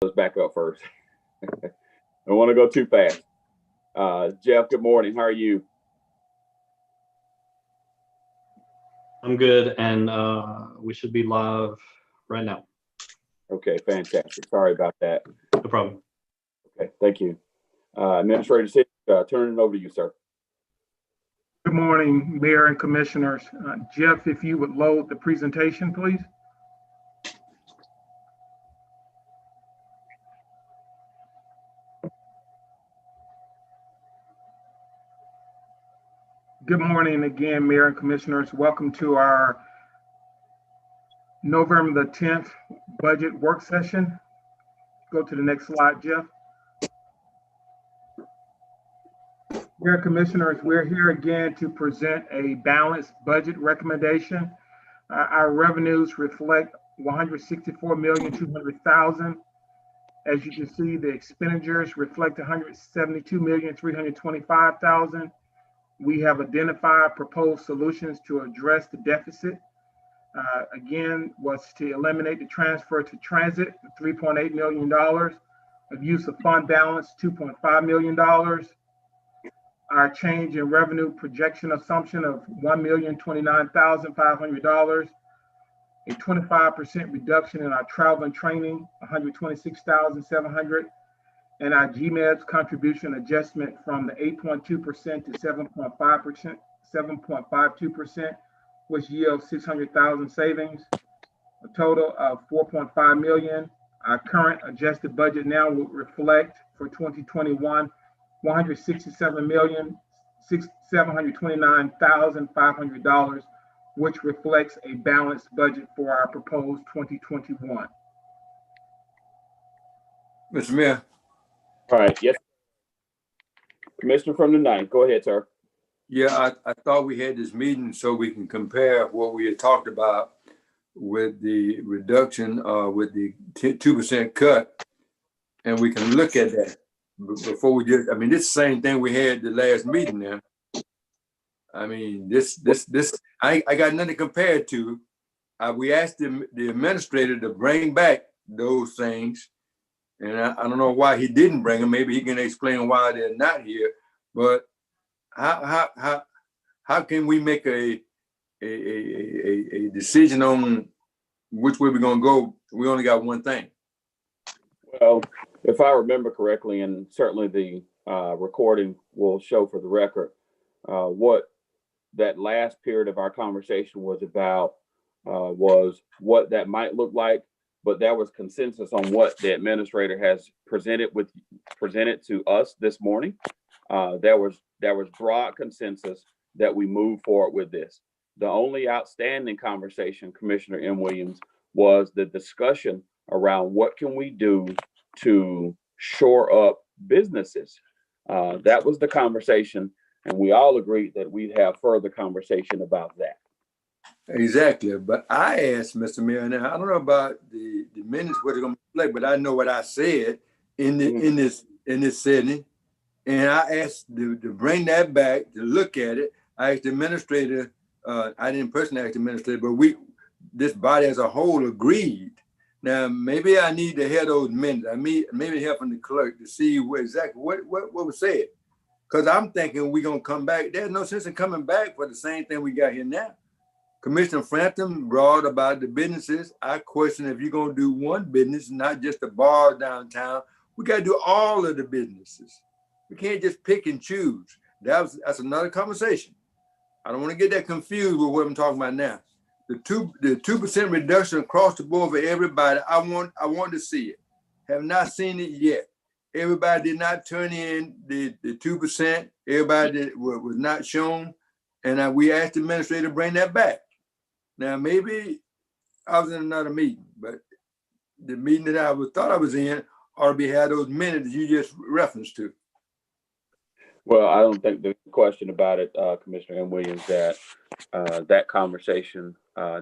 Let's back up first. I don't want to go too fast. Jeff, good morning. How are you? I'm good, and we should be live right now. Okay, fantastic. Sorry about that. No problem. Okay, thank you. Administrator Sid, turning it over to you, sir. Good morning, Mayor and Commissioners. Jeff, if you would load the presentation, please. Good morning again, Mayor and Commissioners. Welcome to our November the 10th budget work session. Go to the next slide, Jeff. Mayor and Commissioners, we're here again to present a balanced budget recommendation. Our revenues reflect $164,200,000. As you can see, the expenditures reflect $172,325,000. We have identified proposed solutions to address the deficit. Again, was to eliminate the transfer to transit, $3.8 million, of use of fund balance, $2.5 million. Our change in revenue projection assumption of $1,029,500, a 25% reduction in our travel and training, $126,700, and our GMEDS contribution adjustment from the 8.2% to 7.52%, which yields 600,000 savings, a total of 4.5 million. Our current adjusted budget now will reflect for 2021 $167,729,500, which reflects a balanced budget for our proposed 2021. Mr. Mayor. All right, yes. Commissioner from the 9th, go ahead, sir. Yeah, I thought we had this meeting so we can compare what we had talked about with the reduction, with the 2% cut, and we can look at that before we just, this is the same thing we had the last meeting now. This, I got nothing to compare it to. We asked the administrator to bring back those things, and I don't know why he didn't bring them. Maybe he can explain why they're not here. But how can we make a decision on which way we're gonna go? We only got one thing. Well, if I remember correctly, and certainly the recording will show for the record, what that last period of our conversation was about was what that might look like, but there was consensus on what the administrator has presented to us this morning. There was broad consensus that we move forward with this. The only outstanding conversation, Commissioner M. Williams, was the discussion around what can we do to shore up businesses. That was the conversation, and we all agreed that we'd have further conversation about that. Exactly, but I asked Mr. Mayor, now I don't know about the minutes what they're gonna play, but I know what I said in this setting, and I asked to bring that back to look at it. I asked the administrator. I didn't personally ask the administrator, but this body as a whole agreed. Now maybe I need to hear those minutes. Maybe hear from the clerk to see exactly what was said, because I'm thinking we're gonna come back. There's no sense in coming back for the same thing we got here now. Commissioner Frampton brought about the businesses. I question if you're going to do one business, not just the bar downtown. We got to do all of the businesses. We can't just pick and choose. That's another conversation. I don't want to get that confused with what I'm talking about now. The 2% reduction across the board for everybody. I want to see it. Have not seen it yet. Everybody did not turn in the 2%. Everybody was not shown, and we asked the administrator to bring that back. Now, maybe I was in another meeting, but the meeting that I thought I was in ought to be had those minutes you just referenced to. Well, I don't think there's a question about it, Commissioner M. Williams, that that conversation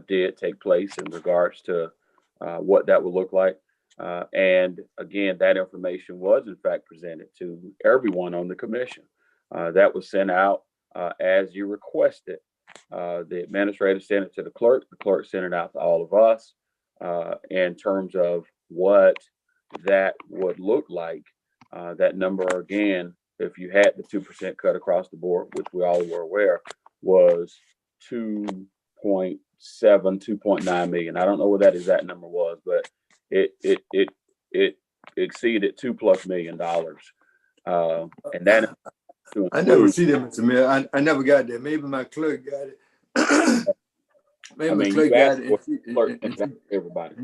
did take place in regards to what that would look like. And again, that information was in fact presented to everyone on the commission. That was sent out as you requested. The administrator sent it to the clerk sent it out to all of us in terms of what that would look like. That number again, if you had the 2% cut across the board, which we all were aware, was 2.7, 2.9 million. I don't know what that exact number was, but it exceeded $2+ million. And that I never see that, Mr. Mayor. I never got that. Maybe my clerk got it. Maybe I my mean, clerk you got asked it, for clerk and everybody.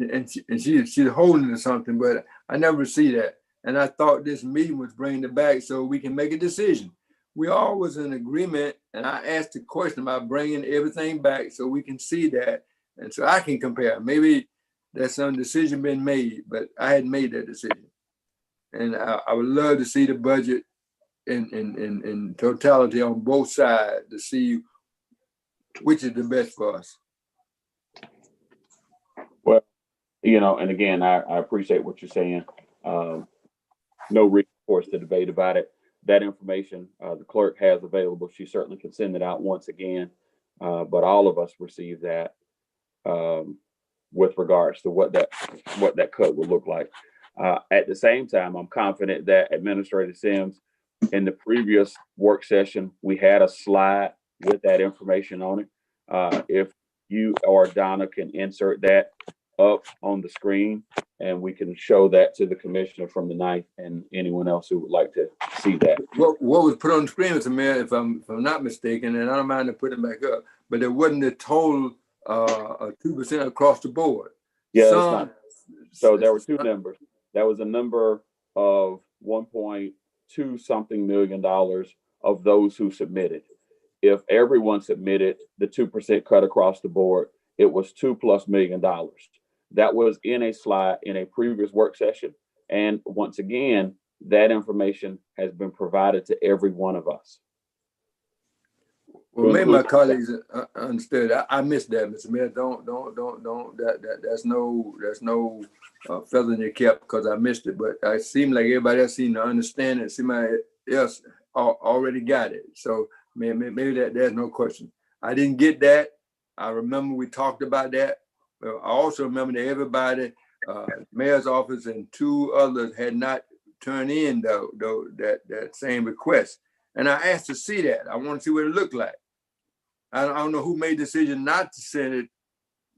she's holding to something, but I never see that. And I thought this meeting was bringing it back so we can make a decision. We all was in agreement, and I asked the question about bringing everything back so we can see that, and so I can compare. Maybe there's some decision been made, but I hadn't made that decision. And I would love to see the budget in totality on both sides to see which is the best for us. Well, you know, and again, I appreciate what you're saying. No reason for us to debate about it. That information the clerk has available. She certainly can send it out once again. But all of us receive that with regards to what that cut would look like. At the same time, I'm confident that Administrator Sims, in the previous work session, we had a slide with that information on it. If you or Donna can insert that up on the screen, and we can show that to the commissioner from the 9th and anyone else who would like to see that. What was put on the screen, Mr. Mayor, if I'm not mistaken, and I don't mind to put it back up, but it wasn't the total 2% across the board. Yeah, it's not. So there were two numbers. There was a number of 1.2 something million of those who submitted. If everyone submitted the 2% cut across the board, it was $2+ million. That was in a slide in a previous work session. And once again, that information has been provided to every one of us. Well, maybe my colleagues understood. I missed that, Mr. Mayor. Don't. That's no feather in your cap because I missed it. But it seemed like everybody else seemed to understand it. Somebody else already got it. So maybe there's no question. I didn't get that. I remember we talked about that. I also remember that everybody, mayor's office and 2 others had not turned in that same request. And I asked to see that. I want to see what it looked like. I don't know who made the decision not to send it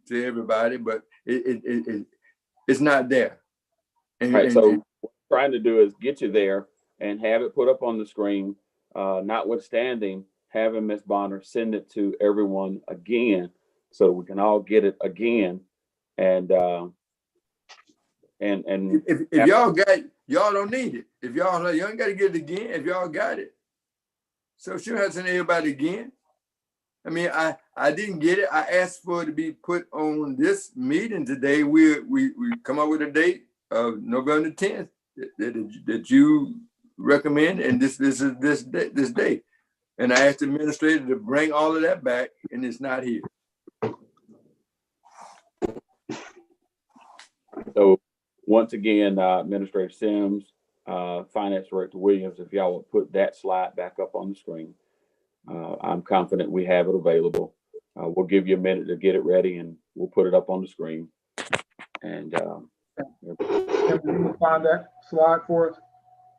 to everybody, but it's not there. And, right, so what we're trying to do is get you there and have it put up on the screen, notwithstanding having Ms. Bonner send it to everyone again so that we can all get it again. And if y'all got it, y'all don't need it. If you ain't got to get it again if y'all got it. So she don't have to send everybody again. I mean, I didn't get it. I asked for it to be put on this meeting today. We come up with a date of November 10th that you recommend, and this is this date. And I asked the administrator to bring all of that back, and it's not here. So once again, Administrator Sims, Finance Director Williams, if y'all would put that slide back up on the screen. I'm confident we have it available. We'll give you a minute to get it ready and we'll put it up on the screen. And can you find that slide for us?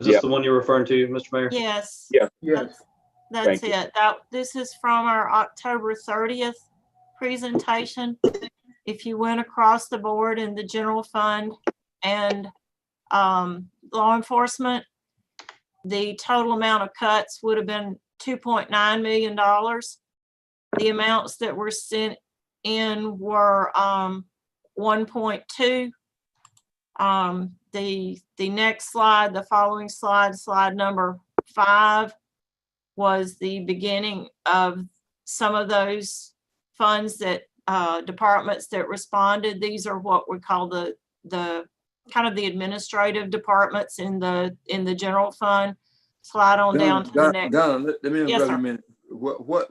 Is this the one you're referring to, Mr. Mayor? Yes. Yeah. Yes. That's Thank you. it. This is from our October 30th presentation. If you went across the board in the general fund and law enforcement, the total amount of cuts would have been $2.9 million. The amounts that were sent in were 1.2. The next slide, the following slide number 5, was the beginning of some of those funds that departments that responded. These are what we call the kind of the administrative departments in the general fund. Slide on down to the next. Donna, let me Yes, interrupt sir. a minute. What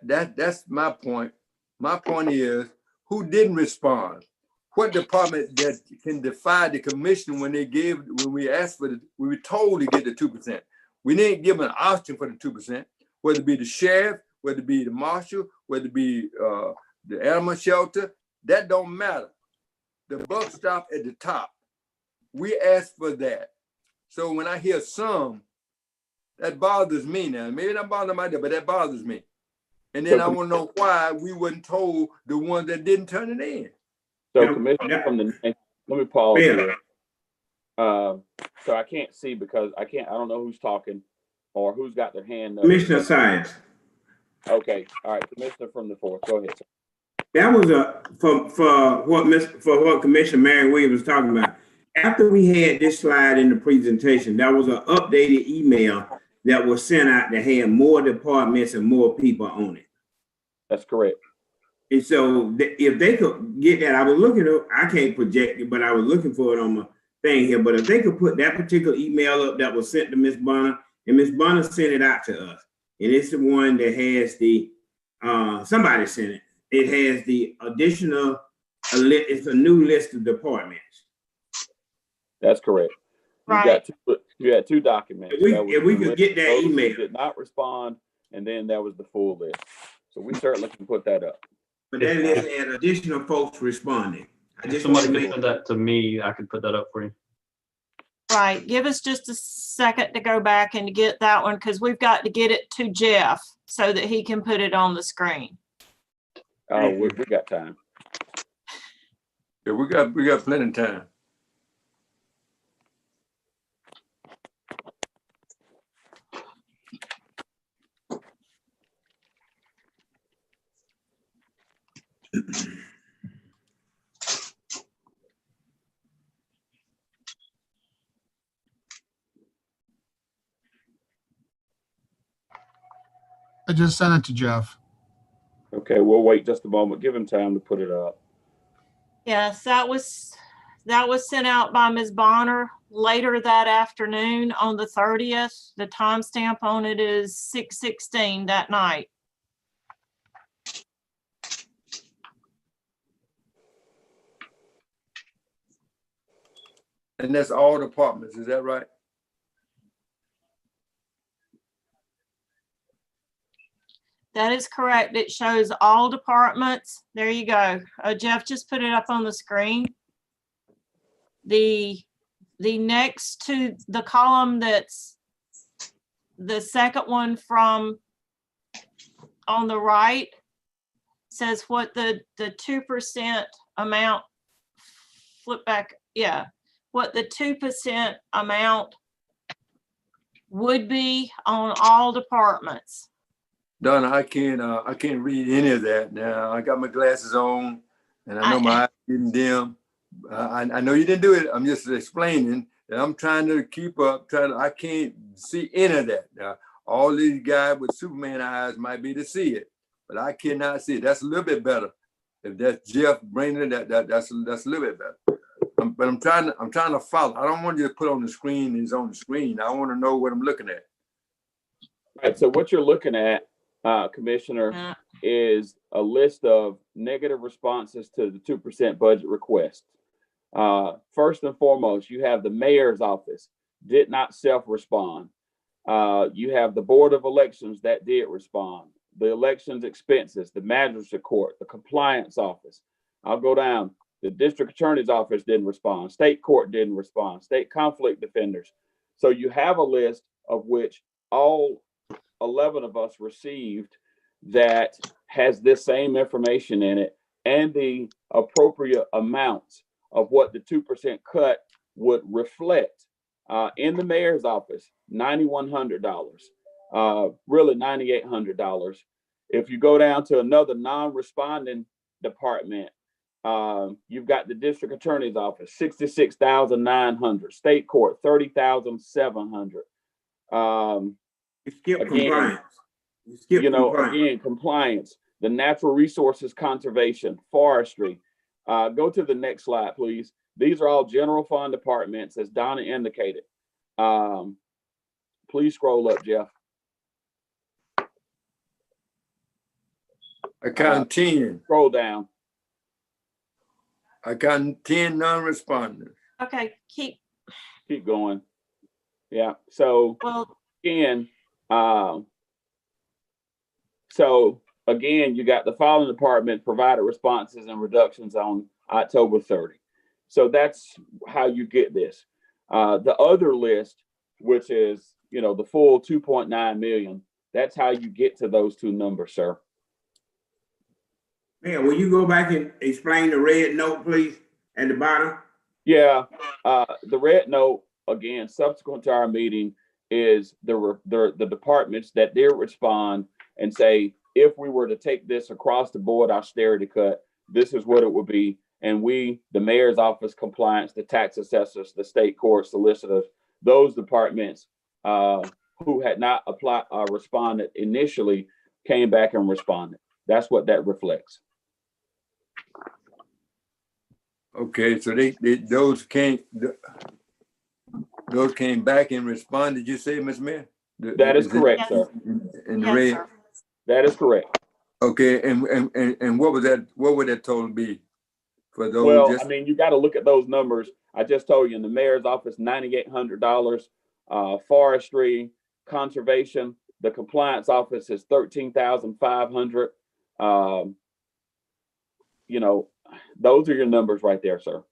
that's my point. My point is, who didn't respond? What department that can defy the commission when we asked for we were told to get the 2%. We didn't give them an option for the 2%, whether it be the sheriff, whether it be the marshal, whether it be the animal shelter. That don't matter. The buck stopped at the top. we asked for that. So when I hear some, that bothers me now. Maybe not bothering my dad, but that bothers me. And then I want to know why we wasn't told the ones that didn't turn it in. So Yeah, Commissioner yeah. from the, let me pause Yeah. here. So I can't see because I don't know who's talking or who's got their hand up. Commissioner Science. Okay, all right, Commissioner from the fourth, go ahead, sir. That was for what Commissioner Mary Williams was talking about. After we had this slide in the presentation, that was an updated email that was sent out that had more departments and more people on it. That's correct. And so if they could get that, I was looking at, I can't project it, but I was looking for it on my thing here. But if they could put that particular email up that was sent to Ms. Bonner, and Ms. Bonner sent it out to us, and it's the one that has the, somebody sent it. It has the additional, it's a new list of departments. That's correct. Right. You had two documents. If we could get that Those who email. did not respond, and then that was the full list. So we certainly can put that up. But that list had additional folks responding. I If just somebody want to could make, send that to me, I could put that up for you. Right. Give us just a second to go back and to get that one because we've got to get it to Jeff so that he can put it on the screen. We got time. Yeah, we got plenty of time. I just sent it to Jeff. Okay, we'll wait just a moment. Give him time to put it up. Yes, that was sent out by Ms. Bonner later that afternoon on the 30th. The timestamp on it is 6:16 that night. And that's all departments, is that right? That is correct. It shows all departments. There you go. Jeff just put it up on the screen. The next to the column that's the second one from on the right says what the 2% amount, flip back, yeah, what the 2% amount would be on all departments. Donna, I can't read any of that now. I got my glasses on and I know my eyes getting dim. I know you didn't do it. I'm just explaining that I'm trying to keep up, I can't see any of that. Now, all these guys with Superman eyes might be to see it, but I cannot see it. That's a little bit better. If that's Jeff bringing it, that's a little bit better. But I'm trying to follow. I don't want you to put on the screen, it's on the screen. I want to know what I'm looking at. Right, so what you're looking at, Commissioner, is a list of negative responses to the 2% budget request. First and foremost, you have the mayor's office did not self-respond. You have the Board of Elections that did respond. The elections expenses, the magistrate court, the compliance office. I'll go down. The district attorney's office didn't respond. State court didn't respond. State conflict defenders. So you have a list of which all 11 of us received that has this same information in it and the appropriate amounts of what the 2% cut would reflect. In the mayor's office, $9,100, really $9,800. If you go down to another non-responding department, you've got the district attorney's office, $66,900, state court, $30,700. you skip Again, compliance. You skip compliance. Again, compliance, the natural resources conservation, forestry. Go to the next slide, please. These are all general fund departments, as Donna indicated. Please scroll up, Jeff. I count 10. Scroll down. I count 10 non-responders. Okay, Keep going. Yeah. So well, again, you got the following department provided responses and reductions on October 30. So that's how you get this. The other list, which is, you know, the full 2.9 million, that's how you get to those two numbers, sir. Man, will you go back and explain the red note, please, at the bottom? Yeah, the red note, again, subsequent to our meeting, is the departments that they respond and say, if we were to take this across the board austerity cut, this is what it would be. And we, the mayor's office, compliance, the tax assessors, the state court solicitors, those departments who had not responded initially came back and responded. That's what that reflects. Okay, so those came back and responded. You say, Ms. Mayor? That is correct, sir. In the Yes, red. sir. That is correct. Okay, and what was that? What would that total be for those? Well, I mean, you got to look at those numbers. I just told you in the mayor's office, $9,800. Forestry, conservation, the compliance office is $13,500. You know, those are your numbers right there, sir.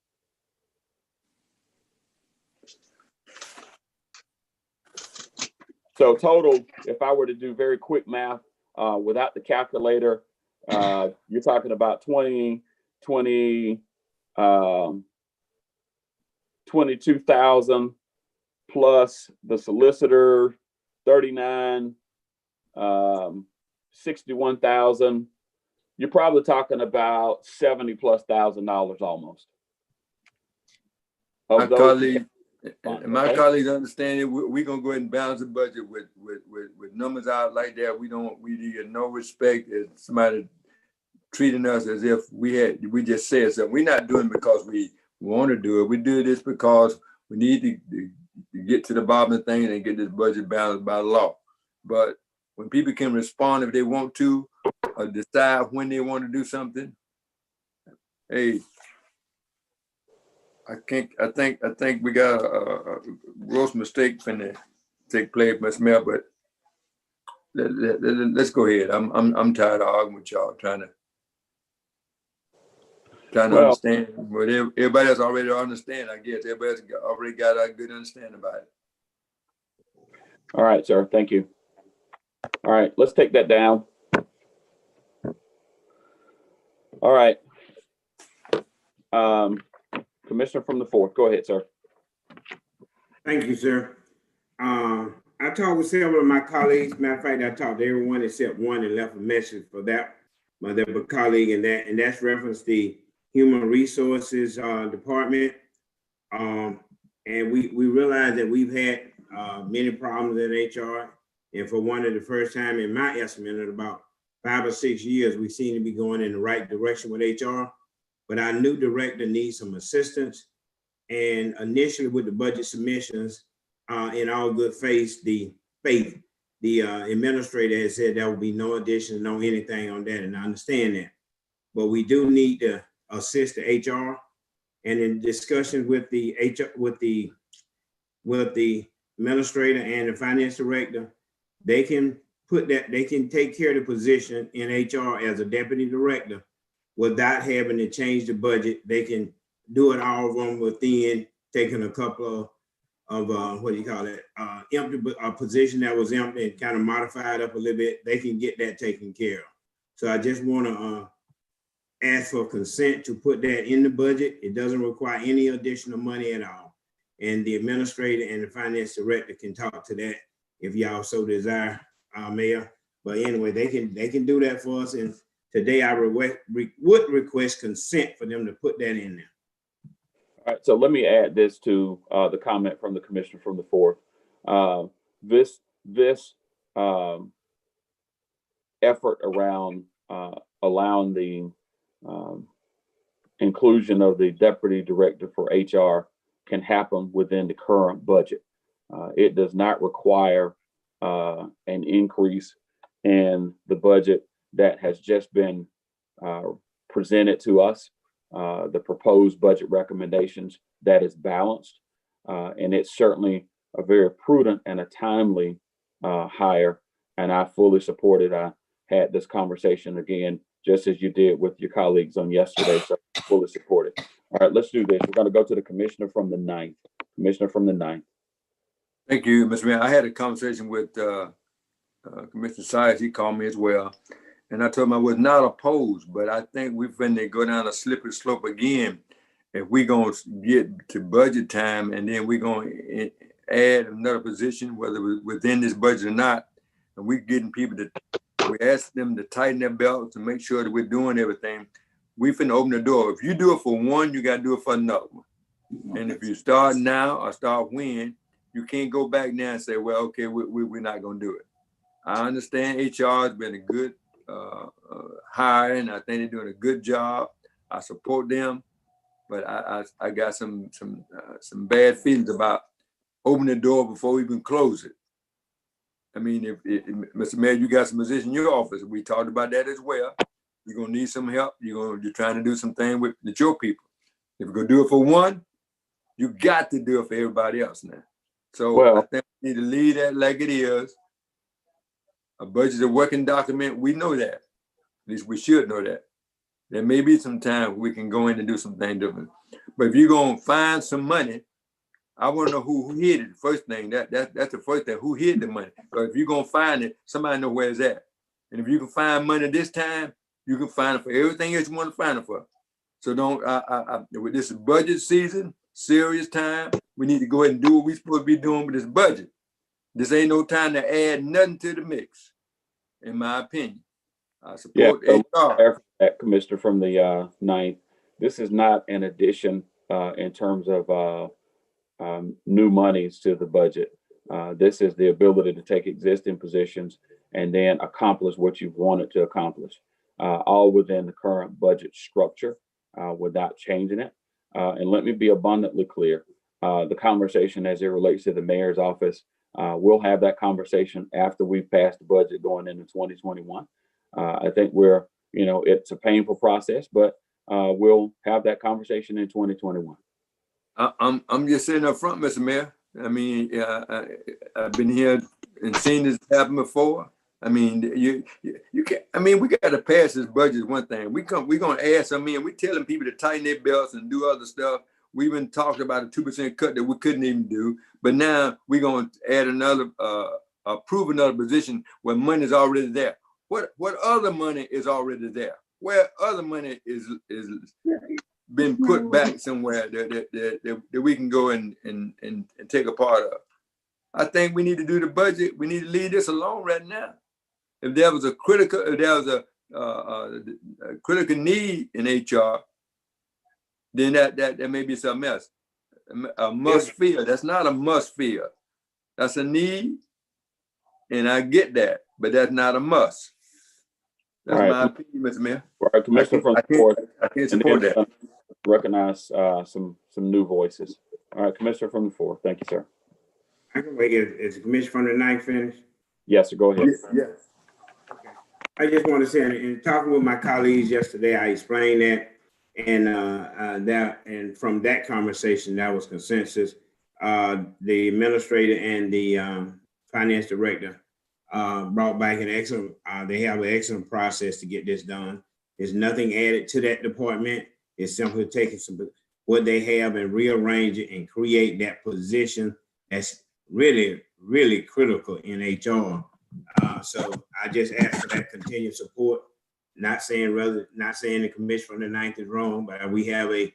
So total, if I were to do very quick math without the calculator, you're talking about 22,000 plus the solicitor, 39, 61,000. You're probably talking about $70,000+ almost. My colleague, Fine, my okay. colleagues understand it. We're gonna go ahead and balance the budget with numbers out like that. We get no respect as somebody treating us as if we just said something. We're not doing it because we want to do it. We do this because we need to get to the bottom of the thing and get this budget balanced by law. But when people can respond if they want to, or decide when they want to do something, hey, I think we got a gross mistake finna take place, Ms. Mayor, but let's go ahead. I'm tired of arguing with y'all, trying to understand what everybody else already understand. I guess everybody else already got a good understanding about it. All right, sir. Thank you. All right, let's take that down. All right. Commissioner from the 4th, go ahead, sir. Thank you, sir. I talked with several of my colleagues. Matter of fact, I talked to everyone except one and left a message for that, my other colleague, and that's reference the Human Resources Department. And we realize that we've had many problems in HR. And for one of the first time in my estimate in about 5 or 6 years, we seem to be going in the right direction with HR. But our new director needs some assistance. And initially with the budget submissions, in all good faith, the administrator has said there will be no addition, no anything on that, and I understand that. But we do need to assist the HR, and in discussion with the HR, with the administrator and the finance director, they can take care of the position in HR as a deputy director without having to change the budget. They can do it all from within, taking a couple of what do you call it, empty a position that was empty and kind of modified up a little bit. They can get that taken care of. So I just want to ask for consent to put that in the budget. It doesn't require any additional money at all. And the administrator and the finance director can talk to that if y'all so desire, Mayor. But anyway, they can do that for us. And today I would request consent for them to put that in there. All right, so let me add this to the comment from the commissioner from the 4th. This effort around allowing the inclusion of the deputy director for HR can happen within the current budget. It does not require an increase in the budget that has just been presented to us. The proposed budget recommendations that is balanced, and it's certainly a very prudent and a timely hire, and I fully support it. I had this conversation again, just as you did with your colleagues on yesterday, so I fully support it. All right, let's do this. We're gonna go to the commissioner from the 9th. Commissioner from the 9th. Thank you, Mr. Mayor. I had a conversation with Commissioner Sires. He called me as well. And I told him I was not opposed, but I think we're finna go down a slippery slope again. If we gonna get to budget time and then we're gonna add another position, whether it's within this budget or not, and we getting people we ask them to tighten their belts to make sure that we're doing everything. We finna open the door. If you do it for one, you gotta do it for another one. And if you start now or start when, you can't go back now and say, well, okay, we're not gonna do it. I understand HR has been a good hire, and I think they're doing a good job. I support them, but I got some bad feelings about opening the door before we even close it. I mean, if Mr. Mayor, you got some position in your office. We talked about that as well. You're gonna need some help. You're trying to do something with your people. If you're gonna do it for one, you got to do it for everybody else now. So Well, I think we need to leave that like it is. A budget is a working document. We know that. At least we should know that. There may be some time we can go in and do something different. But if you're gonna find some money, I want to know who hid it. First thing, that's the first thing. Who hid the money? But if you're gonna find it, somebody know where it's at. And if you can find money this time, you can find it for everything else you want to find it for. So don't. With this budget season, serious time, we need to go ahead and do what we're supposed to be doing with this budget. This ain't no time to add nothing to the mix, in my opinion. I support HR. Commissioner from the 9th, this is not an addition in terms of new monies to the budget. This is the ability to take existing positions and then accomplish what you've wanted to accomplish, all within the current budget structure without changing it. And let me be abundantly clear, the conversation as it relates to the mayor's office, we'll have that conversation after we pass the budget going into 2021. I think it's a painful process, but we'll have that conversation in 2021. I'm just sitting up front, Mr. Mayor. I mean, I've been here and seen this happen before. I mean, you can't. I mean, we got to pass this budget. One thing we're gonna add some in. We're telling people to tighten their belts and do other stuff. We've been talking about a 2% cut that we couldn't even do, but now we're gonna add another, approve another position where money is already there. What other money is already there? Where other money is been put back somewhere that we can go and take a part of. I think we need to do the budget. We need to leave this alone right now. If there was a critical need in HR, then that may be something else. A must feel. That's not a must feel. That's a need, and I get that, but that's not a must. That's my opinion, Mr. Mayor. All right, Commissioner from the 4th. I can't support that. Recognize some new voices. All right, Commissioner from the 4th. Thank you, sir. I can wait. Is the commissioner from the 9th finished? Yes, sir. Go ahead. Yes. Okay. I just want to say, in talking with my colleagues yesterday, I explained that, and from that conversation, that was consensus. The administrator and the finance director brought back an excellent. They have an excellent process to get this done. There's nothing added to that department. It's simply taking what they have and rearrange it and create that position that's really, really critical in HR. So I just ask for that continued support. Not saying the commission from the 9th is wrong, but we have a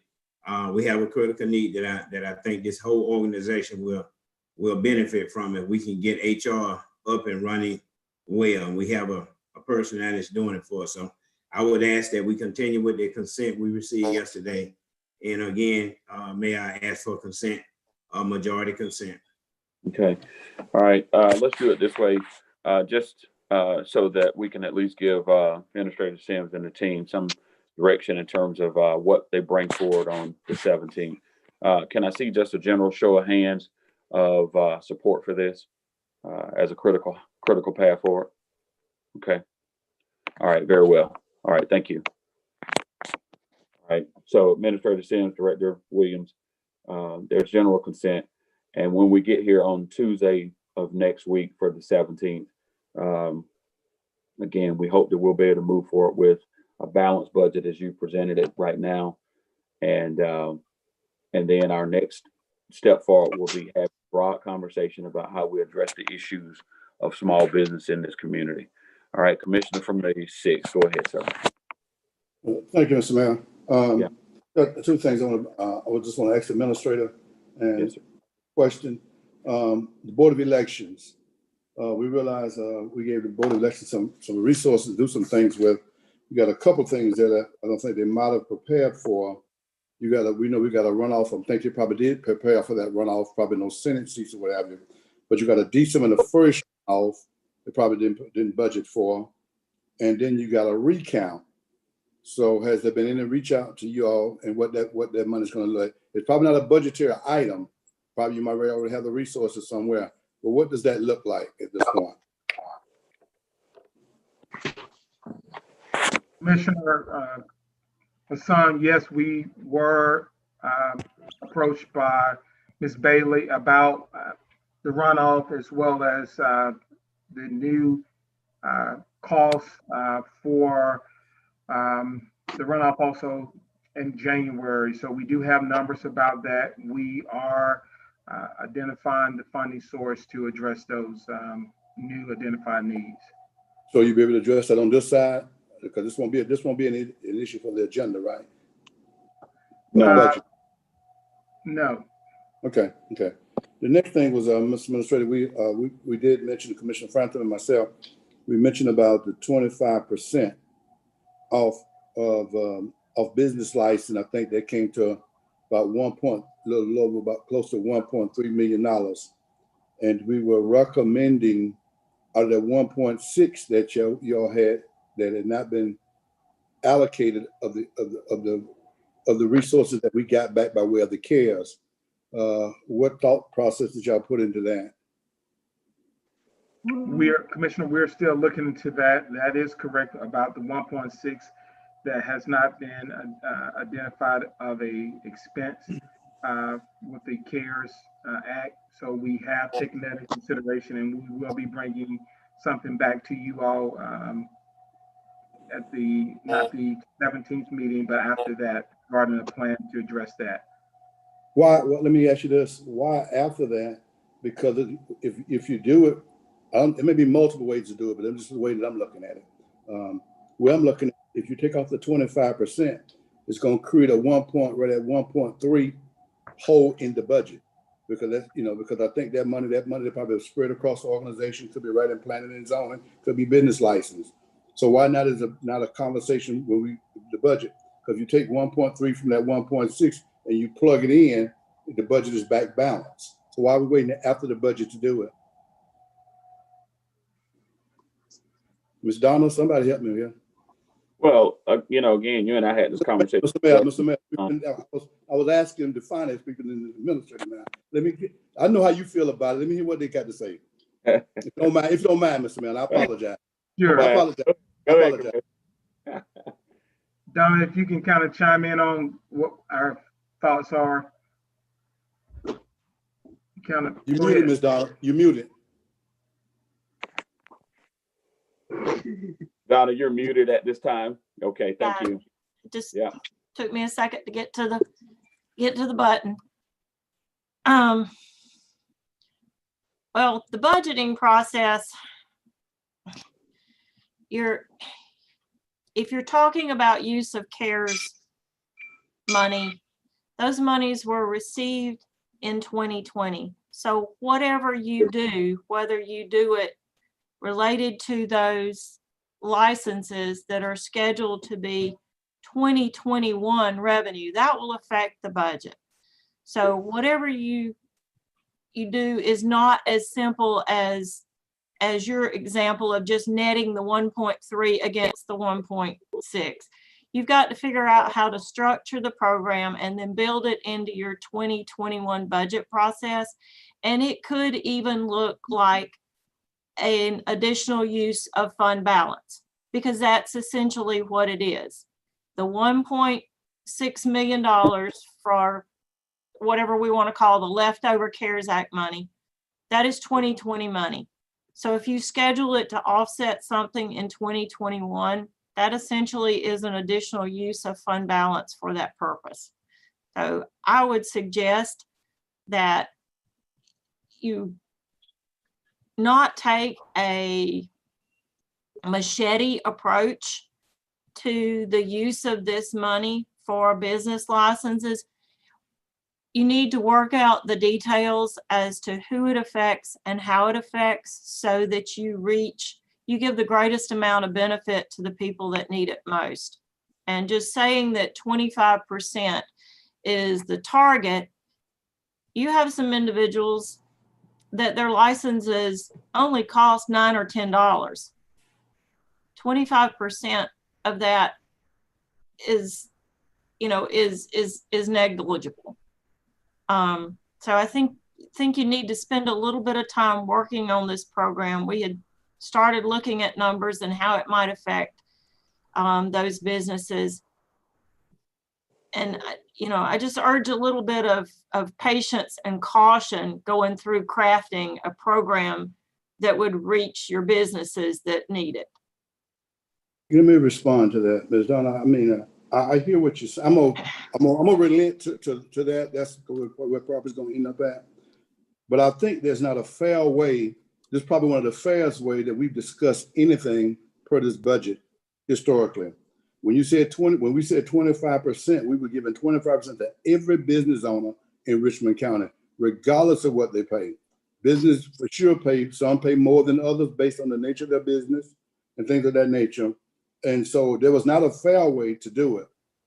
critical need that I think this whole organization will benefit from if we can get HR up and running well. And we have a person that is doing it for us. So I would ask that we continue with the consent we received yesterday. And again, may I ask for consent, majority consent. Okay. All right. Let's do it this way, just so that we can at least give Administrator Sims and the team some direction in terms of what they bring forward on the 17th. Can I see just a general show of hands of support for this as a critical path forward? Okay. All right. Very well. All right. Thank you. All right. So Administrator Sims, Director Williams, there's general consent. And when we get here on Tuesday of next week for the 17th, again, we hope that we'll be able to move forward with a balanced budget as you presented it right now. And then our next step forward will be having a broad conversation about how we address the issues of small business in this community. All right, Commissioner from the 6th, go ahead, sir. Thank you, Mr. Mayor. Yeah. Two things I would just want to ask the administrator and Yes, sir. question. The Board of Elections, we realize we gave the Board of Elections some resources to do some things with. We got a couple things that I don't think they might have prepared for. We know we got a runoff. I think you probably did prepare for that runoff, probably no Senate seats or what have you. But you got a decent in the first runoff, they probably didn't budget for. And then you got a recount. So has there been any reach out to you all and what that money's going to look like? It's probably not a budgetary item. Probably you might already have the resources somewhere. But what does that look like at this point? Commissioner Hassan, yes, we were approached by Ms. Bailey about the runoff as well as the new costs for the runoff also in January. So we do have numbers about that. We are identifying the funding source to address those new identified needs. So you'll be able to address that on this side? Because this won't be an issue for the agenda, right? No. Budget. No. Okay. The next thing was, Mr. Administrator, we did mention, Commissioner Frampton and myself, we mentioned about the 25% off of business license. I think that came to about close to $1.3 million. And we were recommending out of that 1.6 that y'all had that had not been allocated of the resources that we got back by way of the CARES. What thought process did y'all put into that? Commissioner, we're still looking into that. That is correct about the 1.6 that has not been identified of a expense with the CARES Act. So we have taken that into consideration, and we will be bringing something back to you all at not the 17th meeting, but after that, regarding a plan to address that. Why? Well, let me ask you this: why after that? Because if you do it, there may be multiple ways to do it, but this is the way that I'm looking at it. Where I'm looking at, if you take off the 25%, it's going to create a 1.3 hole in the budget. Because that's, because I think that money they probably spread across the organization, could be right in planning and zoning, could be business license. So why not not a conversation when the budget? Because you take 1.3 from that 1.6 and you plug it in, the budget is back balanced. So why are we waiting after the budget to do it? Ms. Donald, somebody help me here. Well, again, you and I had this conversation. Mr. Mayor, I was asking the finance people and the administrator now. I know how you feel about it. Let me hear what they got to say. If you don't mind, Mr. Mayor, I apologize. Sure. I apologize. Donna, if you can kind of chime in on what our thoughts are. You muted, Ms. Donna. You muted. Donna, you're muted at this time. Okay, thank you. Just took me a second to get to the button. Well, the budgeting process, if you're talking about use of CARES money, those monies were received in 2020. So whatever you do, whether you do it related to those licenses that are scheduled to be 2021 revenue, that will affect the budget. So whatever you do is not as simple as your example of just netting the 1.3 against the 1.6. You've got to figure out how to structure the program and then build it into your 2021 budget process. And it could even look like an additional use of fund balance, because that's essentially what it is. The $1.6 million for whatever we want to call the leftover CARES Act money, that is 2020 money. So if you schedule it to offset something in 2021, that essentially is an additional use of fund balance for that purpose. So I would suggest that you not take a machete approach to the use of this money for business licenses. You need to work out the details as to who it affects and how it affects so that you give the greatest amount of benefit to the people that need it most. And just saying that 25% is the target, you have some individuals that their licenses only cost $9 or $10. 25% of that is negligible. So I think you need to spend a little bit of time working on this program. We had started looking at numbers and how it might affect those businesses. And, I just urge a little bit of patience and caution going through crafting a program that would reach your businesses that need it. Let me respond to that, Ms. Donna. I mean, I hear what you're saying. I'm gonna relate to that. That's where property's gonna end up at. But I think there's not a fair way. This is probably one of the fairest way that we've discussed anything per this budget historically. When we said 25%, we were giving 25% to every business owner in Richmond County, regardless of what they pay. Business for sure some pay more than others based on the nature of their business and things of that nature. And so there was not a fair way to do it.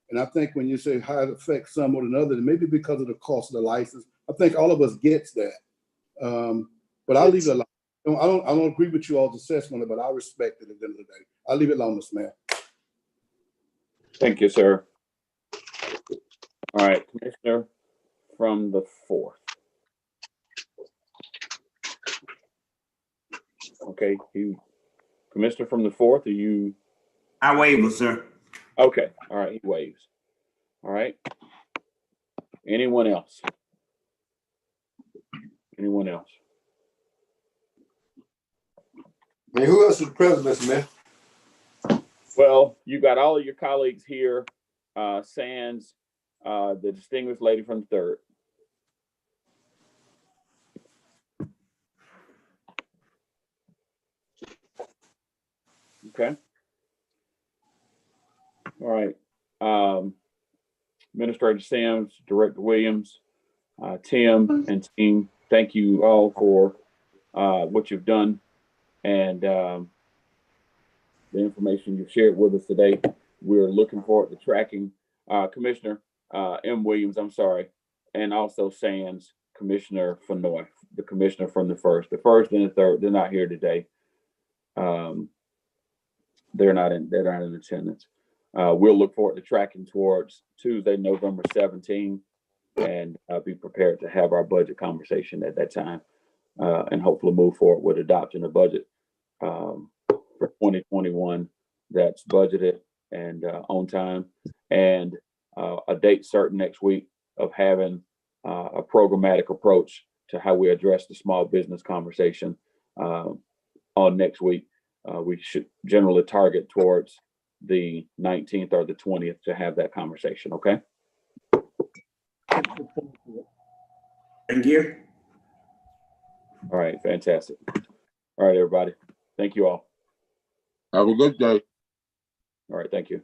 And I think when you say how it affects some more than others, maybe because of the cost of the license, I think all of us gets that. But I'll leave it alone. I don't agree with you all's assessment, but I respect it at the end of the day. I'll leave it alone, Mr. Mayor. Thank you, sir. All right, Commissioner from the 4th. Okay, Commissioner from the 4th, are you? I waive, sir. Okay, all right, he waves. All right. Anyone else? Anyone else? Man, who else is present, Mr. Mayor? Well, you got all of your colleagues here, sans the distinguished lady from the 3rd. Okay. All right. Administrator Sims, Director Williams, Tim and team, thank you all for what you've done and the information you've shared with us today. We're looking forward to tracking Commissioner M. Williams, I'm sorry, and also Sands, Commissioner Fenoy, the commissioner from the 1st. The 1st and the 3rd, they're not here today. They're not in attendance. We'll look forward to tracking towards Tuesday, November 17, and be prepared to have our budget conversation at that time, and hopefully move forward with adopting a budget for 2021 that's budgeted and on time, and a date certain next week of having a programmatic approach to how we address the small business conversation on next week. We should generally target towards the 19th or the 20th to have that conversation, okay? Thank you. All right, fantastic. All right, everybody. Thank you all. Have a good day. All right, thank you.